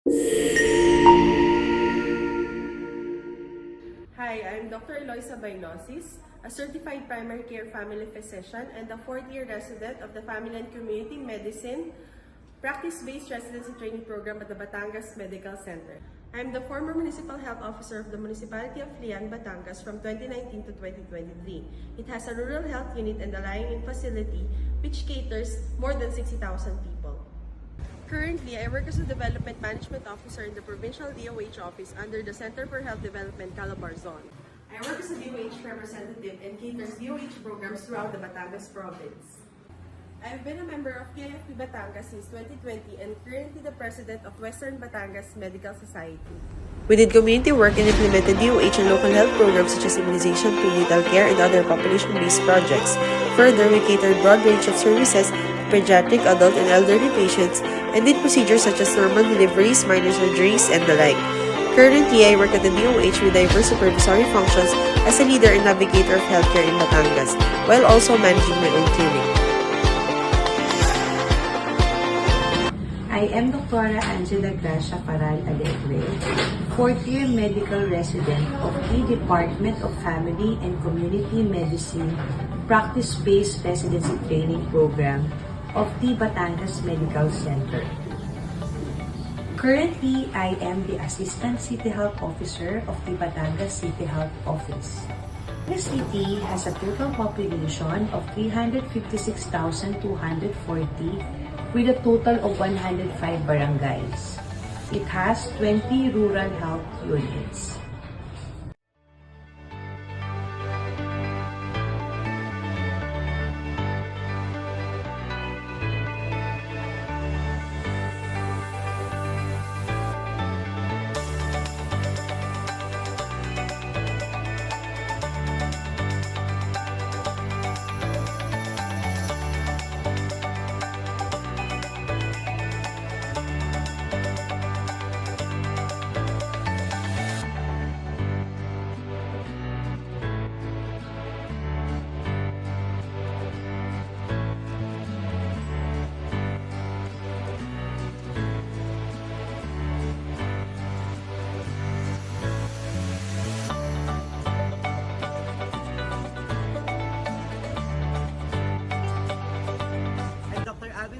Hi, I'm Dr. Eloisa Bainosis, a certified primary care family physician and a fourth-year resident of the Family and Community Medicine Practice-Based Residency Training Program at the Batangas Medical Center. I'm the former Municipal Health Officer of the Municipality of Lian, Batangas from 2019 to 2023. It has a rural health unit and a lying-in facility which caters more than 60,000 people. Currently, I work as a Development Management Officer in the Provincial DOH Office under the Center for Health Development, Calabar Zone. I work as a DOH representative and caters DOH programs throughout the Batangas province. I've been a member of PIFP Batangas since 2020 and currently the President of Western Batangas Medical Society. We did community work and implemented DOH and local health programs such as immunization, prenatal care, and other population-based projects. Further, we catered a broad range of services to pediatric, adult, and elderly patients and did procedures such as normal deliveries, minor surgeries, and the like. Currently, I work at the DOH with diverse supervisory functions as a leader and navigator of healthcare in Batangas, while also managing my own clinic. I am Dr. Angela Gracia Paral Alegre, fourth-year medical resident of the Department of Family and Community Medicine Practice-Based Residency Training Program of the Batangas Medical Center. Currently, I am the Assistant City Health Officer of the Batangas City Health Office. The city has a total population of 356,240 with a total of 105 barangays. It has 20 rural health units.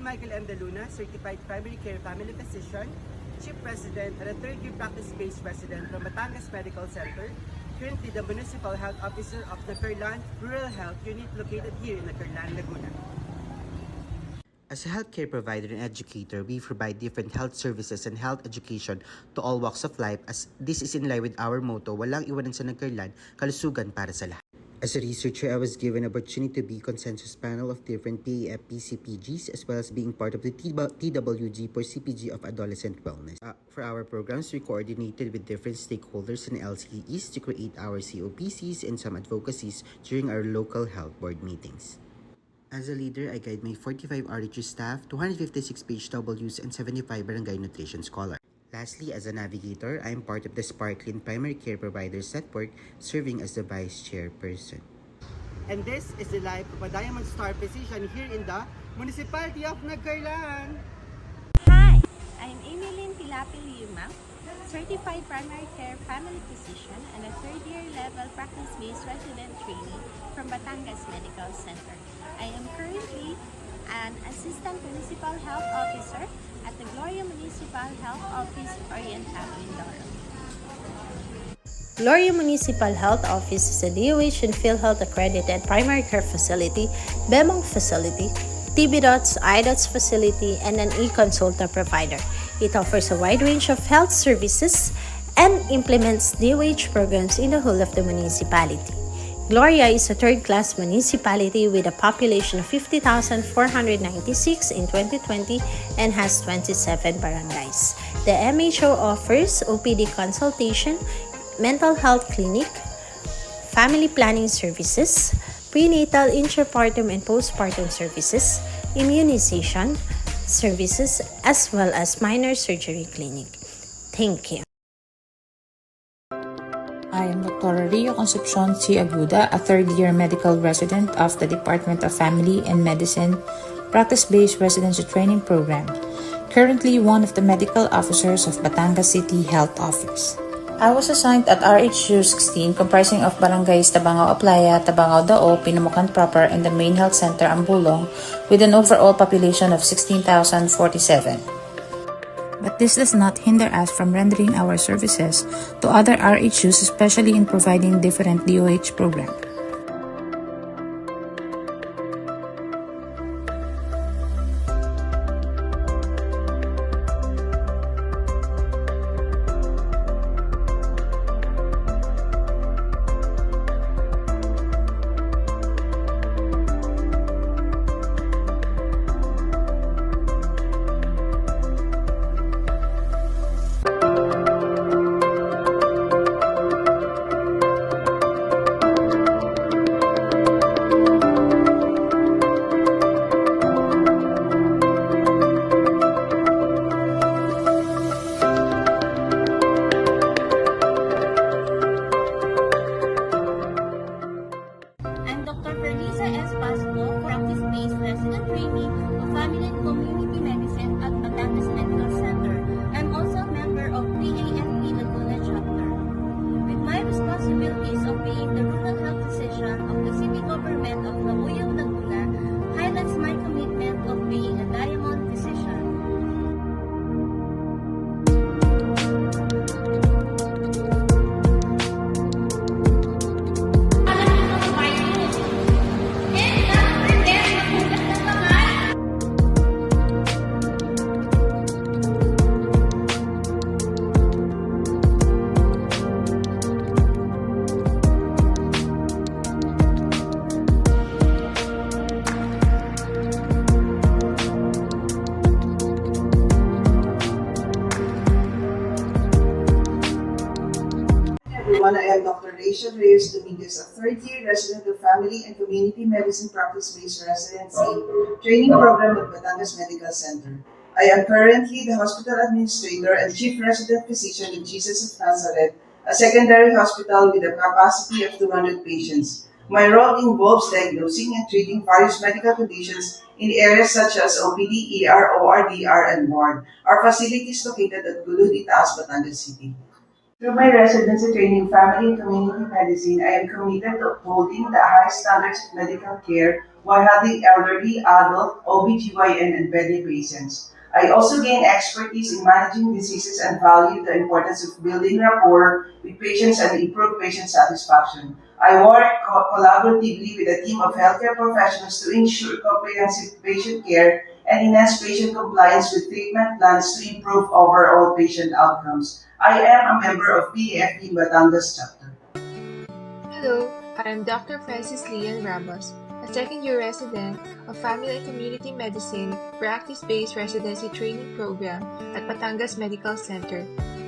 Michael M. De Luna, Certified Primary Care Family Physician, Chief President and a third-year practice-based resident from Batangas Medical Center, currently the Municipal Health Officer of the Kerlan Rural Health Unit located here in the Kerlan, Laguna. As a healthcare provider and educator, we provide different health services and health education to all walks of life as this is in line with our motto, walang iwanan sa nagkerlan, kalusugan para sa lahat. As a researcher, I was given an opportunity to be consensus panel of different PAF PCPGs as well as being part of the TWG for CPG of Adolescent Wellness. For our programs, we coordinated with different stakeholders and LCEs to create our COPCs and some advocacies during our local health board meetings. As a leader, I guide my 45 RHU staff, 256 PHWs, and 75 barangay nutrition scholars. Lastly, as a navigator, I am part of the Sparkling Primary Care Providers Network, serving as the Vice Chairperson. And this is the life of a Diamond Star physician here in the Municipality of Nagcarlan. Hi, I'm Emilyn Tilapil-Yumang, Certified Primary Care Family Physician and a third-year level practice-based resident trainee from Batangas Medical Center. I am currently an Assistant Municipal Health Officer at the Gloria Municipal Health Office, Oriental, Mindoro. Gloria Municipal Health Office is a DOH and PhilHealth accredited primary care facility, BEMONG facility, TB-DOTS, IDOTS facility, and an e-consulta provider. It offers a wide range of health services and implements DOH programs in the whole of the municipality. Gloria is a third-class municipality with a population of 50,496 in 2020 and has 27 barangays. The MHO offers OPD consultation, mental health clinic, family planning services, prenatal, intrapartum, and postpartum services, immunization services, as well as minor surgery clinic. Thank you. I am Dr. Rio Concepcion C. Aguda, a third-year medical resident of the Department of Family and Medicine Practice-Based Residency Training Program. Currently one of the medical officers of Batangas City Health Office. I was assigned at RHU 16 comprising of barangays Tabangao Aplaya, Tabangao Dao, Pinamukan Proper, and the main health center Ambulong with an overall population of 16,047. But this does not hinder us from rendering our services to other RHUs, especially in providing different DOH programs. I'm Dr. Perlisa S. Pasco, practice-based resident trainee of Family and Community Medicine at Batangas Medical Center. I'm also a member of PAFP Laguna Chapter. With my responsibilities of being the rural health physician of the city government of Lauyang, Laguna, highlights my commitment of being a diamond physician. Everyone, I am Dr. Rachel Reyes Dominguez, a third-year resident of Family and Community Medicine Practice-Based Residency Training Program at Batangas Medical Center. I am currently the Hospital Administrator and Chief Resident Physician of Jesus of Nazareth, a secondary hospital with a capacity of 200 patients. My role involves diagnosing and treating various medical conditions in areas such as OPD, ER, ORDR, and ward. Our facility is located at Guludi, Taas, Batangas City. Through my residency training in family and community medicine, I am committed to upholding the high standards of medical care while having elderly, adult, OBGYN, and pedi patients. I also gain expertise in managing diseases and value the importance of building rapport with patients and improve patient satisfaction. I work collaboratively with a team of healthcare professionals to ensure comprehensive patient care and enhance patient compliance with treatment plans to improve overall patient outcomes. I am a member of PAFP Batangas Chapter. Hello, I am Dr. Francis Lian Ramos, a second-year resident of Family and Community Medicine Practice-Based Residency Training Program at Batangas Medical Center.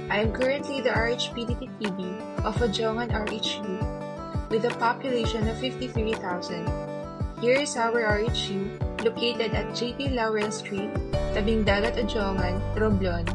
I am currently the RHPDT-TB of Ajongan RHU with a population of 53,000. Here is our RHU located at JP Laurel Street, Tabing Dagat, Ajongan, Romblon.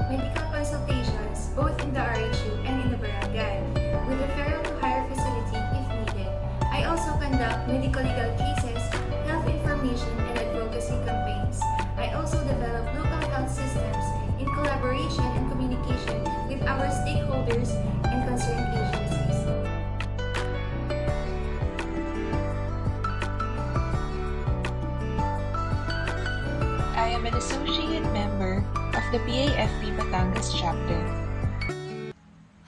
Medical consultations both in the RHU and in the barangay, with referral to higher facility if needed. I also conduct medical legal cases, health information, and advocacy campaigns. I also develop local health systems in collaboration and communication with our stakeholders and concerned agencies. I am an associate member of the PAFP Batangas Chapter.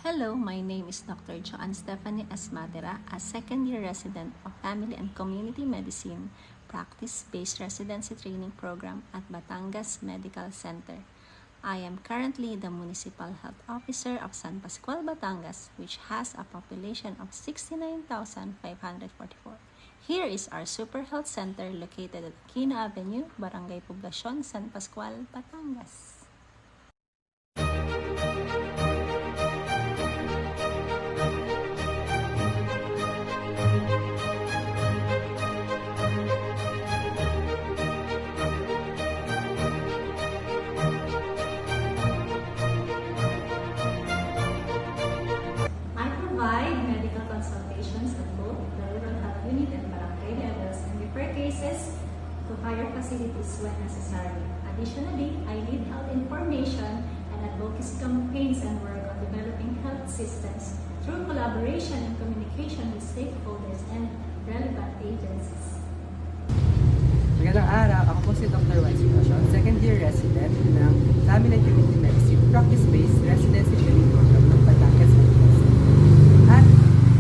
Hello, my name is Dr. Joanne Stephanie S. Matera, a second-year resident of Family and Community Medicine Practice-Based Residency Training Program at Batangas Medical Center. I am currently the Municipal Health Officer of San Pascual, Batangas, which has a population of 69,544. Here is our Super Health Center located at Quino Avenue, Barangay Poblacion, San Pascual, Batangas. facilities when necessary. Additionally, I lead health information and advocacy campaigns and work on developing health systems through collaboration and communication with stakeholders and relevant agencies. Magandang araw, ako po si Dr. Wise Pinosion, second year resident ng Family and Community Medicine Practice-Based Residency Training Program ng Batangas Medical Center. At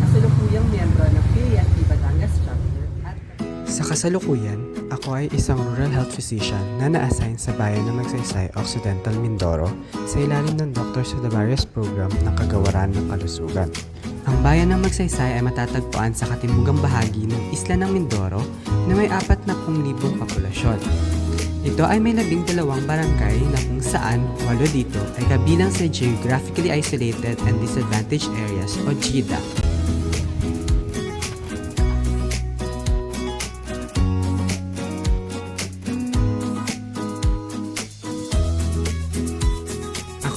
kasalukuyang miyembro ng PAFP Batangas Chapter at Sa kasalukuyan, ako ay isang rural health physician na na-assign sa bayan ng Magsaysay, Occidental, Mindoro sa ilalim ng Doctors of the Barrios Program ng Kagawaran ng Kalusugan. Ang bayan ng Magsaysay ay matatagpuan sa katimugang bahagi ng isla ng Mindoro na may 40,000 populasyon. Ito ay may 12 barangay na kung saan 8 dito ay kabilang sa Geographically Isolated and Disadvantaged Areas o GIDA.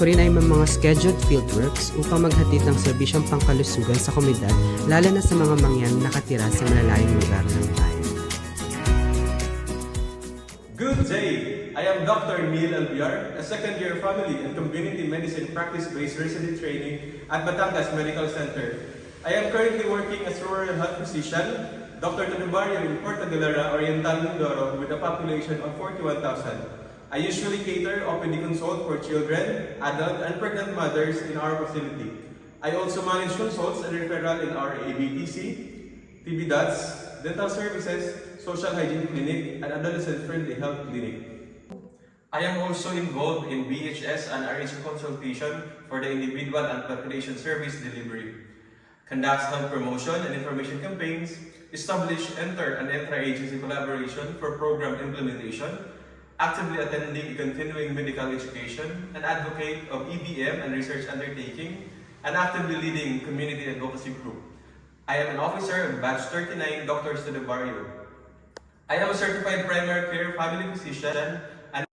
Ako rin ay may mga scheduled fieldworks upang maghatid ng serbisyong pangkalusugan sa komunidad, lalo na sa mga mangyan nakatira sa malalayong lugar ng bayan. Good day! I am Dr. Neil Albiar, a second-year Family and Community Medicine Practice-Based Resident Training at Batangas Medical Center. I am currently working as rural health physician, Dr. Tanubario in Puerto Galera, Oriental Mindoro, with a population of 41,000. I usually cater OPD consult for children, adult, and pregnant mothers in our facility. I also manage consults and referral in our ABTC, TB DOTS, dental services, social hygiene clinic, and adolescent-friendly health clinic. I am also involved in BHS and RH consultation for the individual and population service delivery, conducts health promotion and information campaigns, establish inter- and intra-agency collaboration for program implementation, actively attending continuing medical education, an advocate of EBM and research undertaking, and actively leading community advocacy group. I am an officer of Batch 39, Doctors to the Barrio. I am a certified primary care family physician and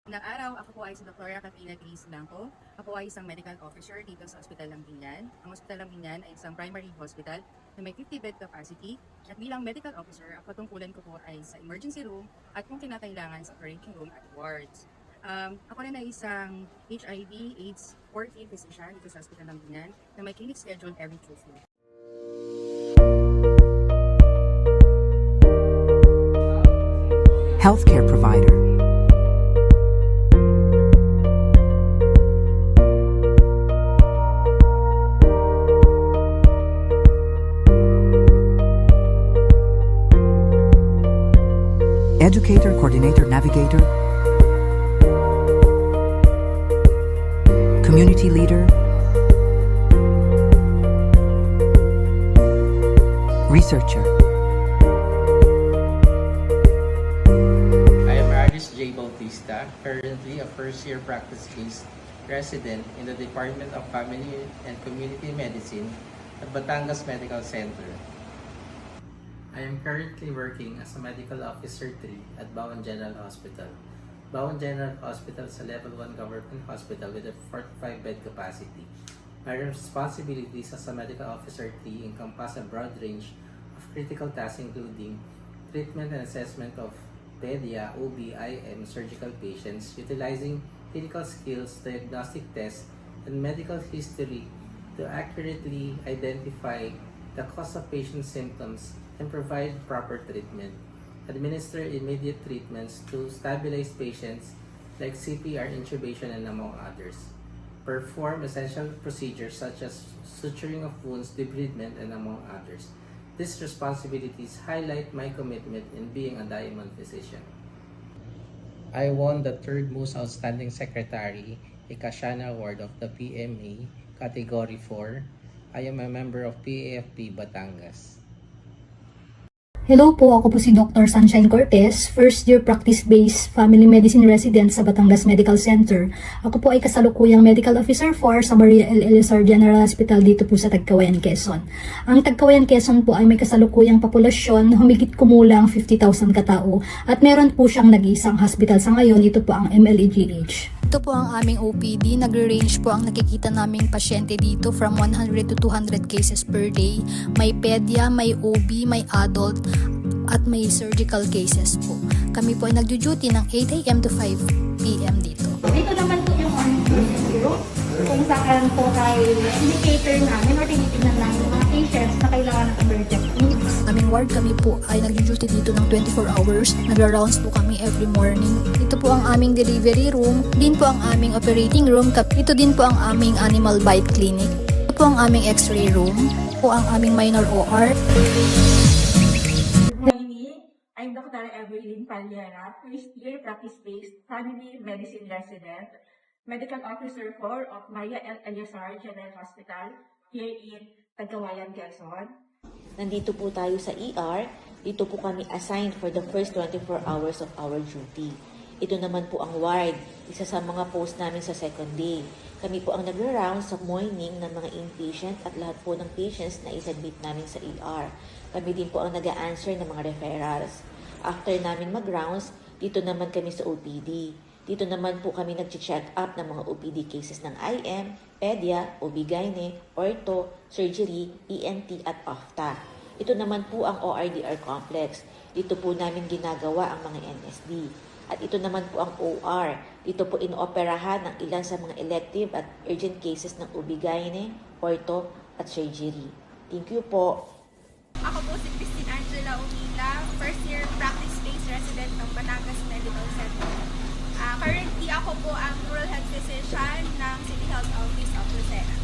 Magandang araw, ako po ay si Dr. Catalina Grace Blanco. Ako ay isang medical officer dito sa Hospital Lambinan. Ang Hospital Lambinan ay isang primary hospital na may 50-bed capacity. At bilang medical officer, ang patungkulan ko po ay sa emergency room at kung kinakailangan sa operating room at wards. Ako rin ay isang HIV/AIDS 4th physician dito sa Hospital Lambinan na may clinic schedule every Tuesday. Healthcare provider. Educator, coordinator, navigator, community leader, researcher. I am Aris J. Bautista, currently a first-year practice-based resident in the Department of Family and Community Medicine at Batangas Medical Center. I am currently working as a Medical Officer 3 at Bawan General Hospital. Bawan General Hospital is a Level 1 government hospital with a 45-bed capacity. My responsibilities as a Medical Officer 3 encompass a broad range of critical tasks including treatment and assessment of pedia, OB, IM, surgical patients, utilizing clinical skills, diagnostic tests, and medical history to accurately identify the cause of patient symptoms and provide proper treatment. Administer immediate treatments to stabilize patients like CPR, intubation, and among others. Perform essential procedures such as suturing of wounds, debridement, and among others. These responsibilities highlight my commitment in being a diamond physician. I won the third most outstanding secretary Ikashana Award of the PMA, Category 4. I am a member of PAFP Batangas. Hello po, ako po si Dr. Sunshine Cortez, first year practice-based family medicine resident sa Batangas Medical Center. Ako po ay kasalukuyang Medical Officer 4 sa Maria L. Elizar General Hospital dito po sa Tagkawayan, Quezon. Ang Tagkawayan, Quezon po ay may kasalukuyang populasyon na humigit kumulang 50,000 katao at meron po siyang nag-iisang hospital sa ngayon, ito po ang MLEGH. Ito po ang aming OPD. Nagre-range po ang nakikita naming pasyente dito from 100 to 200 cases per day. May pedia, may OB, may adult. at may surgical cases po. Kami po ay nagjo-duty ng 8 a.m. to 5 p.m. dito. Dito naman po yung emergency room kung saan po ay indicator namin or tinitignan namin yung mga patients na kailangan ng emergency needs. Aming ward kami po ay nagjo-duty dito ng 24 hours. Nagra-rounds po kami every morning. Ito po ang aming delivery room, din po ang aming operating room, ito din po ang aming animal bite clinic. Ito po ang aming x-ray room, po ang aming minor OR. Good morning. I'm Dr. Evelyn Paliera, first-year practice-based family medicine resident, medical officer 4 of Maya L. Eliasar General Hospital here in Tagawayan, Quezon. Nandito po tayo sa ER. Dito po kami assigned for the first 24 hours of our duty. Ito naman po ang ward, isa sa mga post namin sa second day. Kami po ang nagra-round sa morning ng mga inpatient at lahat po ng patients na isadmit namin sa ER. Kami din po ang nag-a-answer ng mga referrals. After namin mag-rounds, dito naman kami sa OPD. Dito naman po kami nag-check up ng mga OPD cases ng IM, Pedia, OB-GYN, Ortho, Surgery, ENT at OFTA. Ito naman po ang ORDR complex. Dito po namin ginagawa ang mga NSD. At ito naman po ang OR. Dito po inooperahan ng ilan sa mga elective at urgent cases ng OB-GYN, Ortho at Surgery. Thank you po. Ako po si Christine Angela Umila, first-year practice-based resident ng Batangas Medical Center. Currently, ako po ang rural health physician ng City Health Office of Lucena.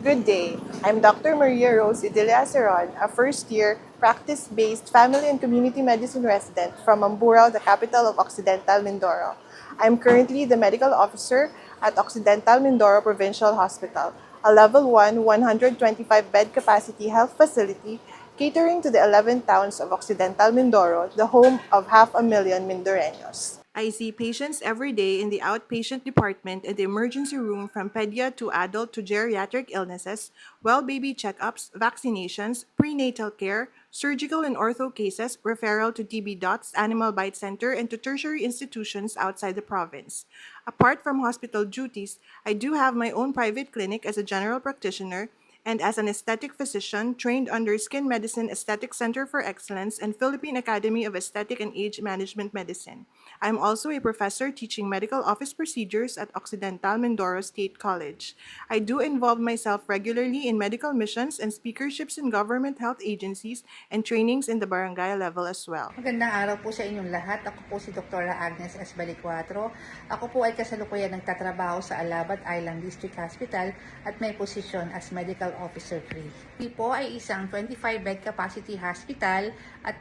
Good day. I'm Dr. Maria Rose Idilia Aceron, a first-year practice-based family and community medicine resident from Mamburao, the capital of Occidental Mindoro. I'm currently the medical officer at Occidental Mindoro Provincial Hospital, a level 1, 125-bed capacity health facility catering to the 11 towns of Occidental Mindoro, the home of 500,000 Mindoreños. I see patients every day in the outpatient department and the emergency room from pedia to adult to geriatric illnesses, well baby checkups, vaccinations, prenatal care, surgical and ortho cases, referral to TB Dots Animal Bite Center and to tertiary institutions outside the province. Apart from hospital duties, I do have my own private clinic as a general practitioner and as an aesthetic physician trained under Skin Medicine Aesthetic Center for Excellence and Philippine Academy of Aesthetic and Age Management Medicine. I am also a professor teaching medical office procedures at Occidental Mindoro State College. I do involve myself regularly in medical missions and speakerships in government health agencies and trainings in the barangay level as well. Magandang araw po sa inyong lahat. Ako po si Dr. Agnes S. Balicuatro. Ako po ay kasalukuyan nagtatrabaho sa Alabat Island District Hospital at may posisyon as Medical Officer 3. Ito po ay isang 25-bed capacity hospital at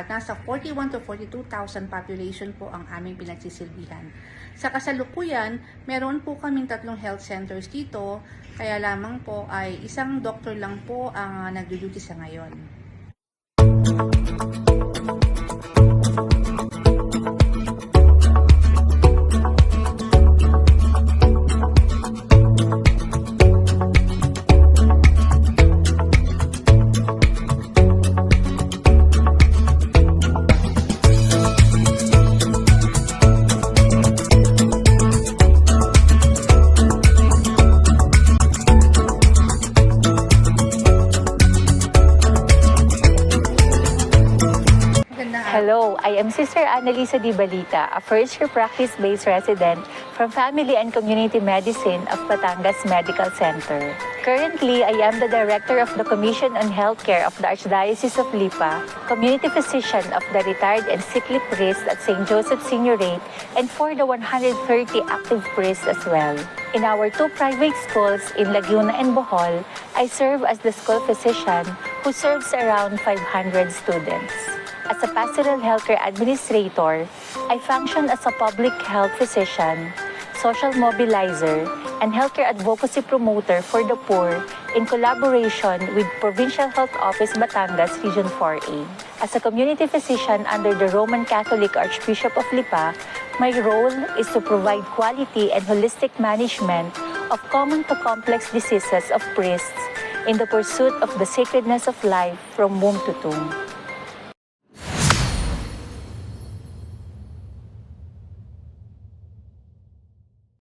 nasa 41 to 42,000 population po ang aming pinagsisilbihan. Sa kasalukuyan, meron po kaming 3 health centers dito, kaya lamang po ay isang doktor lang po ang nagduduty sa ngayon. Hello, I am Sister Annalisa Di Balita, a first-year practice-based resident from Family and Community Medicine of Batangas Medical Center. Currently, I am the Director of the Commission on Healthcare of the Archdiocese of Lipa, Community Physician of the Retired and Sickly Priest at St. Joseph Signorate, and for the 130 active priests as well. In our 2 private schools in Laguna and Bohol, I serve as the school physician who serves around 500 students. As a pastoral healthcare administrator, I function as a public health physician, social mobilizer, and healthcare advocacy promoter for the poor in collaboration with Provincial Health Office Batangas Region 4A. As a community physician under the Roman Catholic Archbishop of Lipa, my role is to provide quality and holistic management of common to complex diseases of priests in the pursuit of the sacredness of life from womb to tomb.